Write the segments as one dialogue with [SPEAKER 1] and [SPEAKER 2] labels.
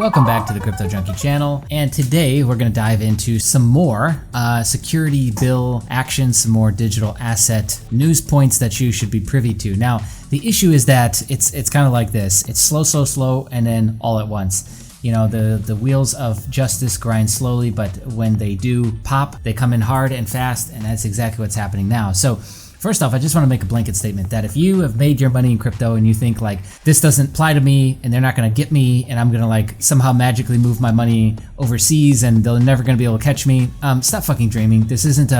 [SPEAKER 1] Welcome back to the Crypto Junkie channel, and today we're going to dive into some more security bill action, some more digital asset news points that you should be privy to. Now, the issue is that it's kind of like this. It's slow, and then all at once. You know, the wheels of justice grind slowly, but when they do pop, they come in hard and fast, and that's exactly what's happening now. So first off, I just want to make a blanket statement that if you have made your money in crypto and you think like this doesn't apply to me and they're not going to get me and I'm going to like somehow magically move my money overseas and they're never going to be able to catch me, stop fucking dreaming. This isn't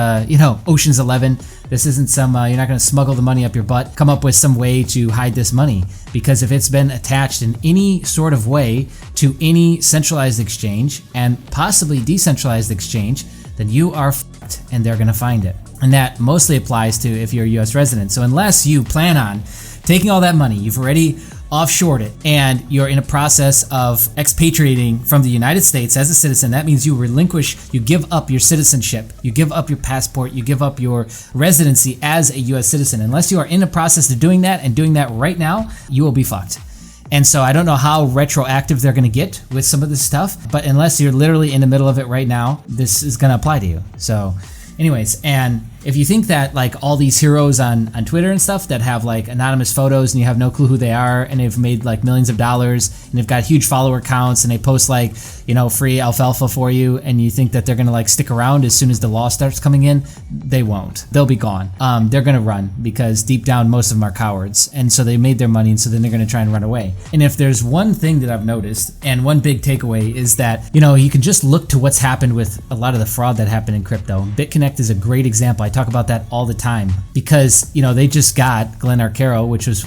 [SPEAKER 1] Ocean's 11. This isn't some you're not going to smuggle the money up your butt, come up with some way to hide this money, because if it's been attached in any sort of way to any centralized exchange and possibly decentralized exchange, then you are fucked and they're going to find it. And that mostly applies to if you're a US resident. So unless you plan on taking all that money, you've already offshored it, and you're in a process of expatriating from the United States as a citizen, that means you give up your citizenship, you give up your passport, you give up your residency as a US citizen. Unless you are in the process of doing that and doing that right now, you will be fucked. And so I don't know how retroactive they're going to get with some of this stuff, but unless you're literally in the middle of it right now, this is going to apply to you. So anyways, and if you think that like all these heroes on Twitter and stuff that have like anonymous photos and you have no clue who they are and they've made like millions of dollars and they've got huge follower counts and they post like, free alfalfa for you, and you think that they're gonna like stick around as soon as the law starts coming in, they won't. They'll be gone. They're gonna run because deep down most of them are cowards, and so they made their money, and so then they're gonna try and run away. And if there's one thing that I've noticed, and one big takeaway, is that you can just look to what's happened with a lot of the fraud that happened in crypto. BitConnect is a great example. I talk about that all the time because they just got Glenn Arcaro, which was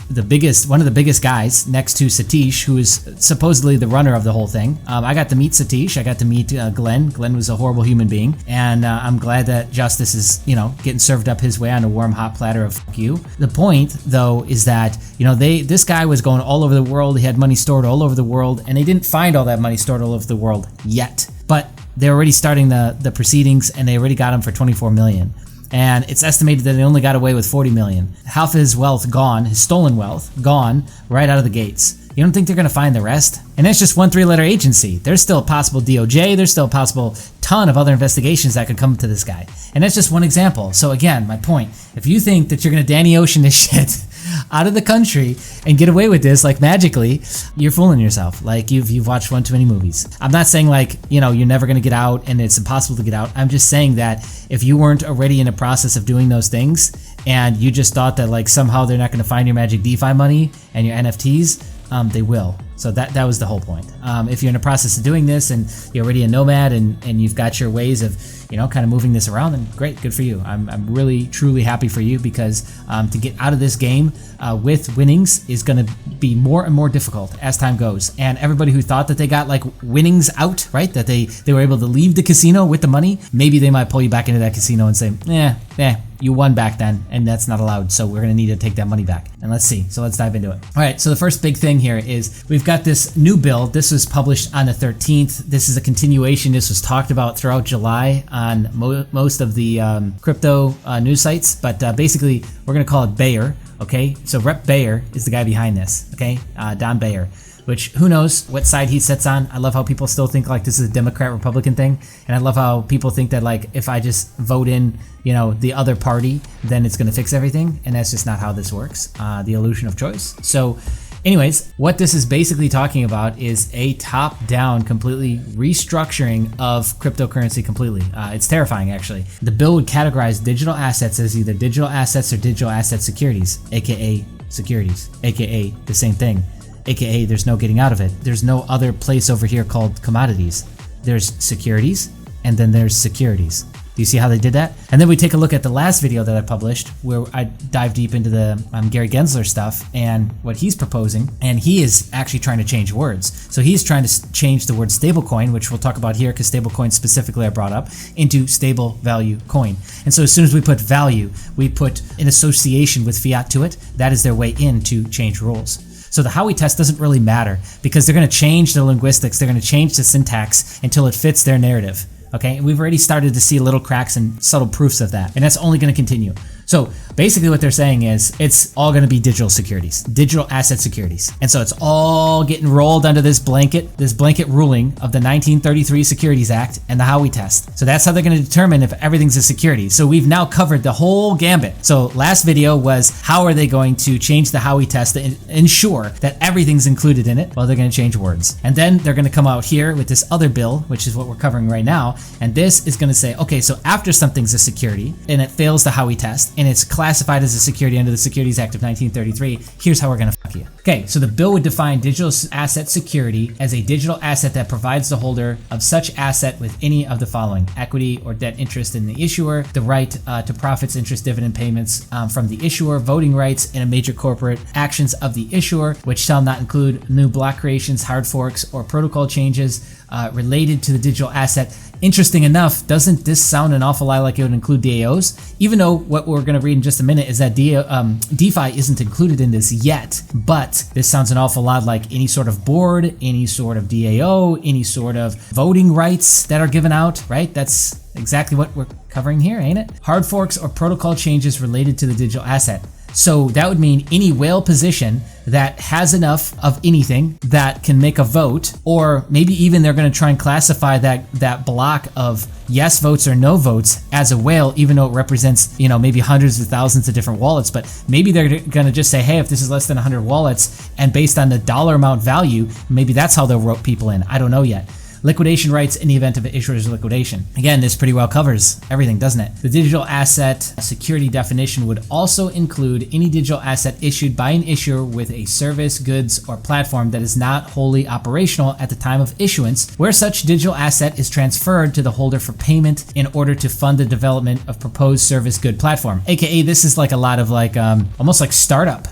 [SPEAKER 1] one of the biggest guys next to Satish, who is supposedly the runner of the whole thing. I got to meet Satish. I got to meet Glenn. Glenn was a horrible human being, and I'm glad that justice is getting served up his way on a warm hot platter of fuck you. The point though is that this guy was going all over the world. He had money stored all over the world, and they didn't find all that money stored all over the world yet, but they're already starting the proceedings, and they already got him for 24 million. And it's estimated that they only got away with 40 million. Half of his wealth gone, his stolen wealth gone right out of the gates. You don't think they're going to find the rest? And that's just one three-letter agency. There's still a possible DOJ. There's still a possible ton of other investigations that could come to this guy. And that's just one example. So again, my point, if you think that you're going to Danny Ocean this shit out of the country and get away with this like magically, you're fooling yourself. Like you've watched one too many movies. I'm not saying like, you're never going to get out and it's impossible to get out. I'm just saying that if you weren't already in the process of doing those things and you just thought that like somehow they're not going to find your magic DeFi money and your NFTs, they will. So that was the whole point. If you're in the process of doing this and you're already a nomad and you've got your ways of kind of moving this around, then great, good for you. I'm really truly happy for you, because to get out of this game with winnings is going to be more and more difficult as time goes. And everybody who thought that they got like winnings out, right, that they were able to leave the casino with the money, maybe they might pull you back into that casino and say, you won back then, and that's not allowed, so we're going to need to take that money back. And let's see. So let's dive into it. All right, so the first big thing here is we've got this new bill. This was published on the 13th. This is a continuation. This was talked about throughout July on most of the crypto news sites, but basically we're going to call it Bayer, okay? So Rep Bayer is the guy behind this, okay? Don Bayer, which who knows what side he sits on. I love how people still think like this is a Democrat-Republican thing, and I love how people think that like if I just vote in the other party, then it's going to fix everything, and that's just not how this works. The illusion of choice. So anyways, what this is basically talking about is a top-down completely restructuring of cryptocurrency completely. It's terrifying, actually. The bill would categorize digital assets as either digital assets or digital asset securities, aka securities, aka the same thing, aka there's no getting out of it. There's no other place over here called commodities. There's securities, and then there's securities. Do you see how they did that? And then we take a look at the last video that I published where I dive deep into the Gary Gensler stuff and what he's proposing. And he is actually trying to change words. So he's trying to change the word stablecoin, which we'll talk about here because stablecoin specifically I brought up, into stable value coin. And so as soon as we put value, we put an association with fiat to it. That is their way in to change rules. So the Howey test doesn't really matter because they're going to change the linguistics. They're going to change the syntax until it fits their narrative. Okay, and we've already started to see little cracks and subtle proofs of that, and that's only going to continue. So basically what they're saying is it's all going to be digital securities, digital asset securities. And so it's all getting rolled under this blanket ruling of the 1933 Securities Act and the Howey test. So that's how they're going to determine if everything's a security. So we've now covered the whole gambit. So last video was how are they going to change the Howey test to ensure that everything's included in it? Well, they're going to change words. And then they're going to come out here with this other bill, which is what we're covering right now. And this is going to say, okay, so after something's a security and it fails the Howey test and it's classified as a security under the Securities Act of 1933, here's how we're going to fuck you. Okay, so the bill would define digital asset security as a digital asset that provides the holder of such asset with any of the following: equity or debt interest in the issuer, the right to profits, interest, dividend payments from the issuer, voting rights in a major corporate actions of the issuer, which shall not include new block creations, hard forks, or protocol changes related to the digital asset. Interesting enough, doesn't this sound an awful lot like it would include DAOs? Even though what we're going to read in just a minute is that DeFi isn't included in this yet, but this sounds an awful lot like any sort of board, any sort of DAO, any sort of voting rights that are given out, right? That's exactly what we're covering here, ain't it? Hard forks or protocol changes related to the digital asset. So that would mean any whale position that has enough of anything that can make a vote, or maybe even they're going to try and classify that block of yes votes or no votes as a whale, even though it represents, maybe hundreds of thousands of different wallets. But maybe they're going to just say, hey, if this is less than 100 wallets, and based on the dollar amount value, maybe that's how they'll rope people in. I don't know yet. Liquidation rights in the event of an issuer's liquidation. Again, this pretty well covers everything, doesn't it? The digital asset security definition would also include any digital asset issued by an issuer with a service, goods, or platform that is not wholly operational at the time of issuance, where such digital asset is transferred to the holder for payment in order to fund the development of proposed service, good platform. AKA, this is like a lot of almost like startup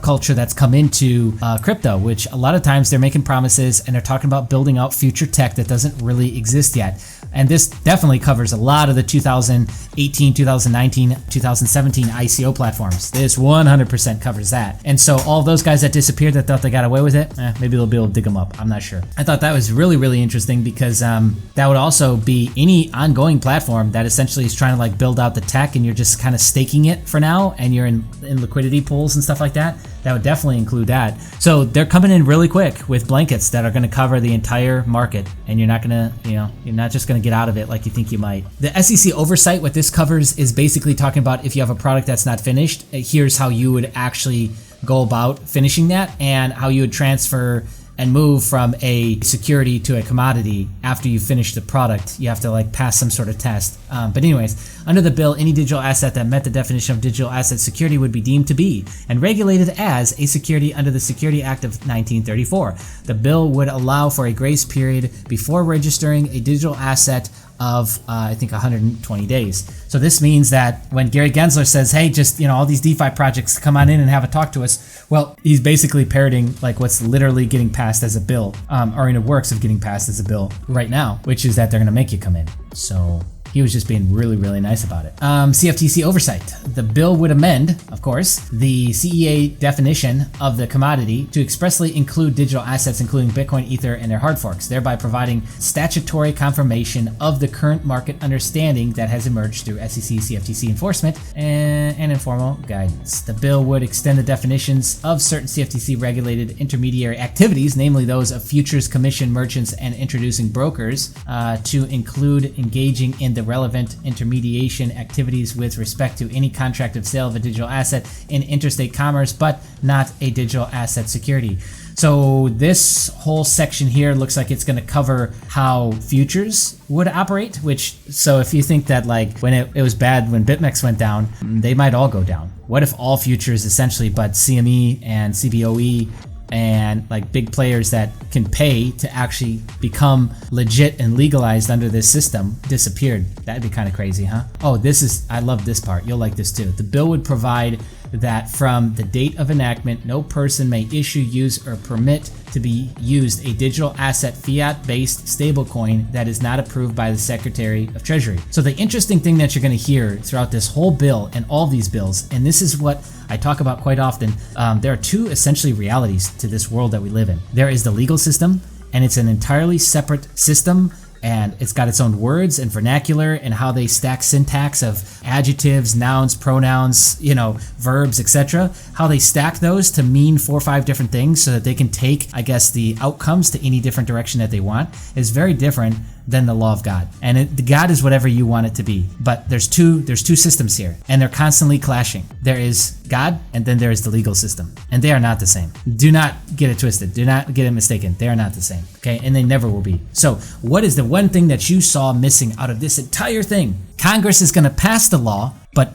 [SPEAKER 1] culture that's come into crypto, which a lot of times they're making promises and they're talking about building out future tech that doesn't really exist yet. And this definitely covers a lot of the 2018, 2019, 2017 ICO platforms. This 100% covers that. And so all those guys that disappeared that thought they got away with it, maybe they'll be able to dig them up. I'm not sure. I thought that was really, really interesting because that would also be any ongoing platform that essentially is trying to build out the tech and you're just kind of staking it for now and you're in liquidity pools and stuff like that. That would definitely include that. So they're coming in really quick with blankets that are going to cover the entire market, and you're not going to, you're not just going to get out of it like you think you might. The SEC oversight, what this covers is basically talking about if you have a product that's not finished, here's how you would actually go about finishing that and how you would transfer and move from a security to a commodity after you finish the product. You have to pass some sort of test. But anyways, under the bill, any digital asset that met the definition of digital asset security would be deemed to be and regulated as a security under the Security Act of 1934. The bill would allow for a grace period before registering a digital asset of I think 120 days. So this means that when Gary Gensler says, hey, just all these DeFi projects come on in and have a talk to us, well, he's basically parroting what's literally getting passed as a bill, or in the works of getting passed as a bill right now, which is that they're going to make you come in. So he was just being really, really nice about it. CFTC oversight. The bill would amend, of course, the CEA definition of the commodity to expressly include digital assets, including Bitcoin, Ether, and their hard forks, thereby providing statutory confirmation of the current market understanding that has emerged through SEC, CFTC enforcement, and informal guidance. The bill would extend the definitions of certain CFTC-regulated intermediary activities, namely those of futures, commission, merchants, and introducing brokers, to include engaging in the relevant intermediation activities with respect to any contract of sale of a digital asset in interstate commerce, but not a digital asset security. So this whole section here looks like it's going to cover how futures would operate, so if you think that when it was bad when BitMEX went down, they might all go down. What if all futures essentially, but CME and CBOE and big players that can pay to actually become legit and legalized under this system disappeared? That'd be kind of crazy, huh? Oh, I love this part. You'll like this too. The bill would provide that from the date of enactment, no person may issue, use, or permit to be used a digital asset fiat-based stablecoin that is not approved by the Secretary of Treasury. So the interesting thing that you're going to hear throughout this whole bill and all these bills, and this is what I talk about quite often, there are two essentially realities to this world that we live in. There is the legal system, and it's an entirely separate system and it's got its own words and vernacular and how they stack syntax of adjectives, nouns, pronouns, verbs, etc. How they stack those to mean 4 or 5 different things so that they can take, I guess, the outcomes to any different direction that they want is very different than the law of God. And God is whatever you want it to be. But there's two systems here, and they're constantly clashing. There is God, and then there is the legal system. And they are not the same. Do not get it twisted. Do not get it mistaken. They are not the same. Okay? And they never will be. So what is the one thing that you saw missing out of this entire thing? Congress is going to pass the law, but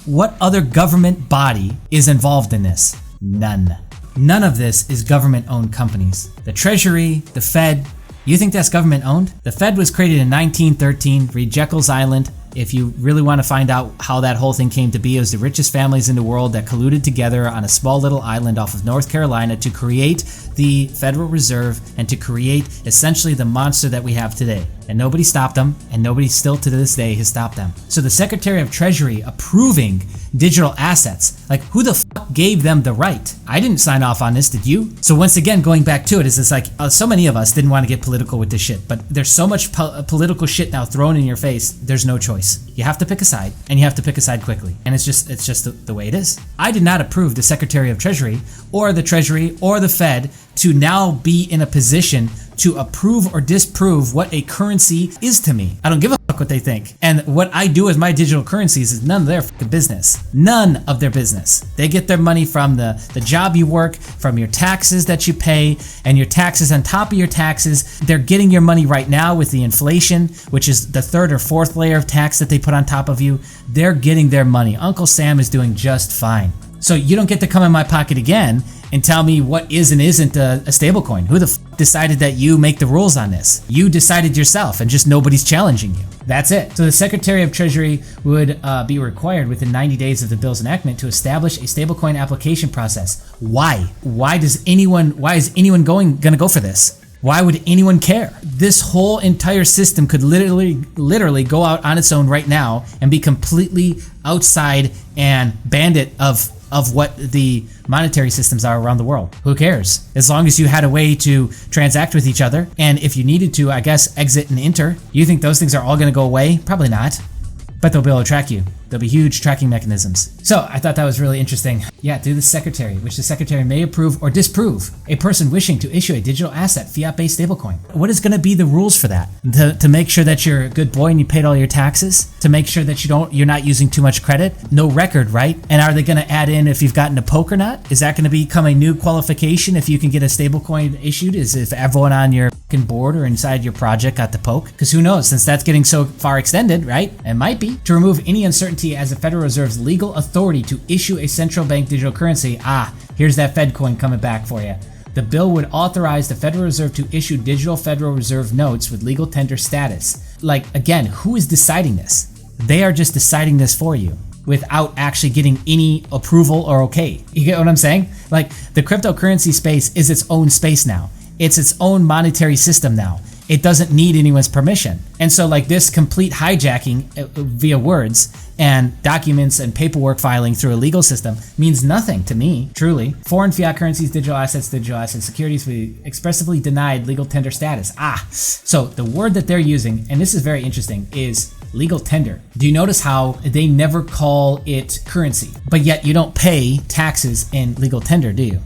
[SPEAKER 1] what other government body is involved in this? None. None of this is government-owned companies. The Treasury, the Fed, you think that's government-owned? The Fed was created in 1913, read Jekyll's Island. If you really want to find out how that whole thing came to be, it was the richest families in the world that colluded together on a small little island off of North Carolina to create the Federal Reserve and to create essentially the monster that we have today. And nobody stopped them, and nobody still to this day has stopped them. So the Secretary of Treasury approving digital assets, like who the fuck gave them the right? I didn't sign off on this, did you? So once again, going back to it, it's like so many of us didn't want to get political with this shit, but there's so much political shit now thrown in your face, there's no choice. You have to pick a side, and you have to pick a side quickly. And it's just the way it is. I did not approve the Secretary of Treasury or the Fed to now be in a position to approve or disprove what a currency is to me. I don't give a fuck what they think. And what I do with my digital currencies is none of their fucking business. None of their business. They get their money from the job you work, from your taxes that you pay, and your taxes on top of your taxes. They're getting your money right now with the inflation, which is the 3rd or 4th layer of tax that they put on top of you. They're getting their money. Uncle Sam is doing just fine. So you don't get to come in my pocket again and tell me what is and isn't a stablecoin. Who the f decided that you make the rules on this? You decided yourself, and just nobody's challenging you. That's it. So the Secretary of Treasury would be required within 90 days of the bill's enactment to establish a stablecoin application process. Why? Why is anyone going to go for this? Why would anyone care? This whole entire system could literally go out on its own right now and be completely outside and bandit of what the monetary systems are around the world. Who cares? As long as you had a way to transact with each other, and if you needed to, I guess, exit and enter. You think those things are all going to go away? Probably not. But they'll be able to track you. There'll be huge tracking mechanisms. So I thought that was really interesting. Yeah, do the Secretary, which the Secretary may approve or disapprove a person wishing to issue a digital asset fiat-based stablecoin. What is going to be the rules for that? To make sure that you're a good boy and you paid all your taxes? To make sure that you're not using too much credit? No record, right? And are they going to add in if you've gotten a poke or not? Is that going to become a new qualification if you can get a stablecoin issued? Is if everyone on your board or inside your project got the poke? Because who knows, since that's getting so far extended, right? It might be. To remove any uncertainty as the Federal Reserve's legal authority to issue a central bank digital currency. Here's that Fed coin coming back for you. The bill would authorize the Federal Reserve to issue digital Federal Reserve notes with legal tender status. Like, again, who is deciding this? They are just deciding this for you without actually getting any approval or okay. You get what I'm saying? Like, the cryptocurrency space is its own space now. It's its own monetary system now. It doesn't need anyone's permission. And so like this complete hijacking via words and documents and paperwork filing through a legal system means nothing to me, truly. Foreign fiat currencies, digital asset securities, we expressively denied legal tender status. So the word that they're using, and this is very interesting, is legal tender. Do you notice how they never call it currency, but yet you don't pay taxes in legal tender, do you?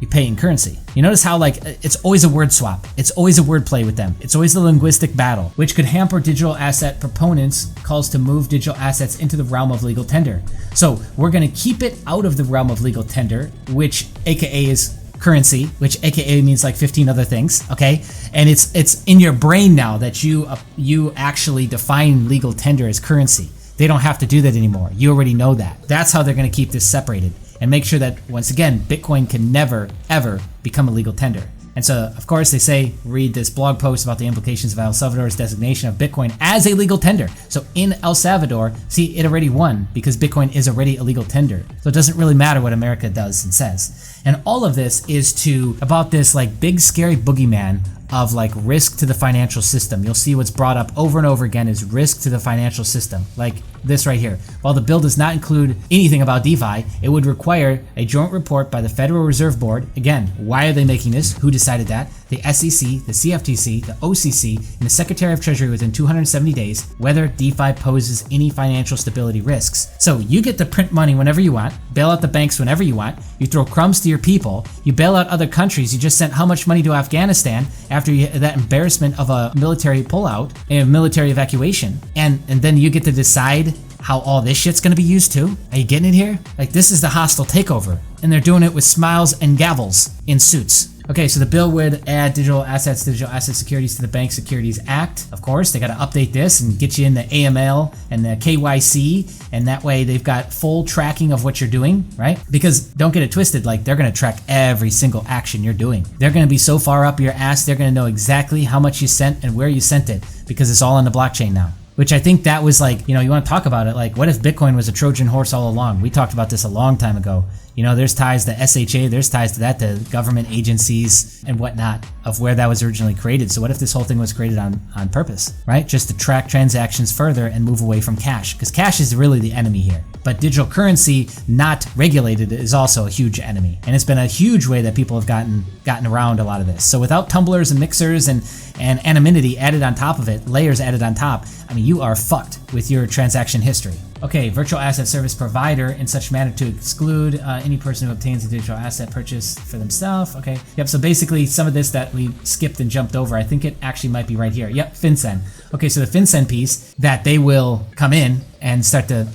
[SPEAKER 1] You pay in currency. You notice how like it's always a word swap. It's always a word play with them. It's always a linguistic battle, which could hamper digital asset proponents' calls to move digital assets into the realm of legal tender. So we're going to keep it out of the realm of legal tender, which AKA is currency, which AKA means like 15 other things, okay? And it's in your brain now that you actually define legal tender as currency. They don't have to do that anymore. You already know that. That's how they're going to keep this separated and make sure that, once again, Bitcoin can never, ever become a legal tender. And so, of course, they say, read this blog post about the implications of El Salvador's designation of Bitcoin as a legal tender. So in El Salvador, see, it already won because Bitcoin is already a legal tender. So it doesn't really matter what America does and says. And all of this is about this like big scary boogeyman of like risk to the financial system. You'll see what's brought up over and over again is risk to the financial system. Like this right here. While the bill does not include anything about DeFi, it would require a joint report by the Federal Reserve Board. Again, why are they making this? Who decided that? the SEC, the CFTC, the OCC, and the Secretary of Treasury within 270 days whether DeFi poses any financial stability risks. So you get to print money whenever you want, bail out the banks whenever you want, you throw crumbs to your people, you bail out other countries. You just sent how much money to Afghanistan after that embarrassment of a military pullout and military evacuation, and then you get to decide how all this shit's gonna be used too? Are you getting it here? Like, this is the hostile takeover, and they're doing it with smiles and gavels in suits. Okay, so the bill would add digital asset securities to the Bank Securities Act. Of course, they got to update this and get you in the AML and the KYC, and that way they've got full tracking of what you're doing, right? Because don't get it twisted, like, they're going to track every single action you're doing. They're going to be so far up your ass, they're going to know exactly how much you sent and where you sent it, because it's all on the blockchain now. Which I think that was like, you want to talk about it, like, what if Bitcoin was a Trojan horse all along? We talked about this a long time ago. There's ties to SHA, there's ties to that, to government agencies and whatnot, of where that was originally created. So what if this whole thing was created on purpose, right? Just to track transactions further and move away from cash, because cash is really the enemy here. But digital currency, not regulated, is also a huge enemy. And it's been a huge way that people have gotten around a lot of this. So without tumblers and mixers and anonymity added on top of it, layers added on top, I mean, you are fucked with your transaction history. Okay, virtual asset service provider in such manner to exclude any person who obtains a digital asset purchase for themselves. Okay, yep, so basically some of this that we skipped and jumped over, I think it actually might be right here. Yep, FinCEN. Okay, so the FinCEN piece, that they will come in and start to,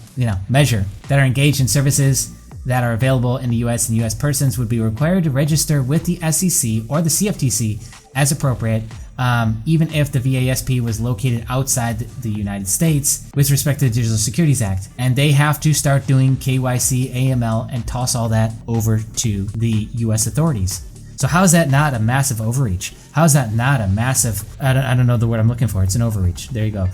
[SPEAKER 1] measure that are engaged in services that are available in the US, and US persons would be required to register with the SEC or the CFTC as appropriate, even if the VASP was located outside the United States with respect to the Digital Securities Act. And they have to start doing KYC, AML, and toss all that over to the US authorities. So how is that not a massive overreach? How is that not a massive, I don't know the word I'm looking for, it's an overreach. There you go.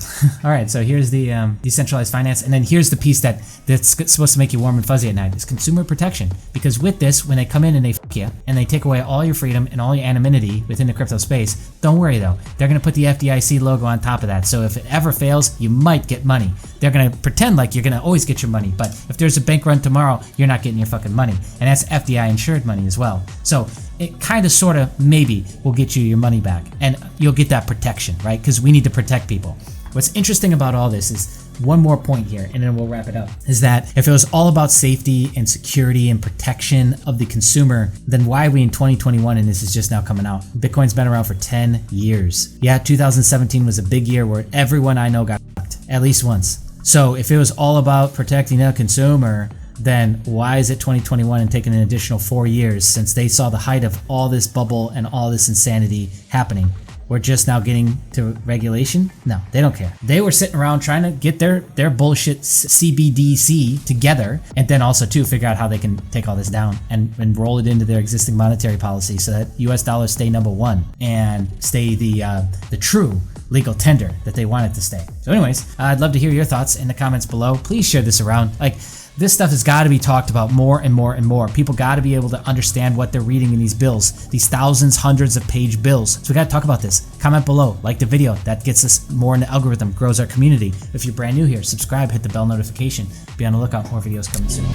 [SPEAKER 1] All right, so here's the decentralized finance, and then here's the piece that's supposed to make you warm and fuzzy at night, is consumer protection. Because with this, when they come in and they fuck you, and they take away all your freedom and all your anonymity within the crypto space, don't worry though, they're gonna put the FDIC logo on top of that. So if it ever fails, you might get money. They're gonna pretend like you're gonna always get your money, but if there's a bank run tomorrow, you're not getting your fucking money. And that's FDI insured money as well. So it kind of, sort of, maybe will get you your money back, and you'll get that protection, right? Because we need to protect people. What's interesting about all this is, one more point here, and then we'll wrap it up, is that if it was all about safety and security and protection of the consumer, then why are we in 2021 and this is just now coming out? Bitcoin's been around for 10 years. Yeah, 2017 was a big year where everyone I know got fucked, at least once. So if it was all about protecting the consumer, then why is it 2021 and taking an additional 4 years since they saw the height of all this bubble and all this insanity happening? We're just now getting to regulation? No, they don't care. They were sitting around trying to get their bullshit CBDC together, and then also to figure out how they can take all this down and roll it into their existing monetary policy so that US dollars stay number one and stay the true legal tender that they want it to stay. So anyways, I'd love to hear your thoughts in the comments below. Please share this around. Like, this stuff has got to be talked about more and more and more. People got to be able to understand what they're reading in these bills, these thousands, hundreds of page bills. So we got to talk about this. Comment below, like the video. That gets us more in the algorithm, grows our community. If you're brand new here, subscribe, hit the bell notification. Be on the lookout, more videos coming soon.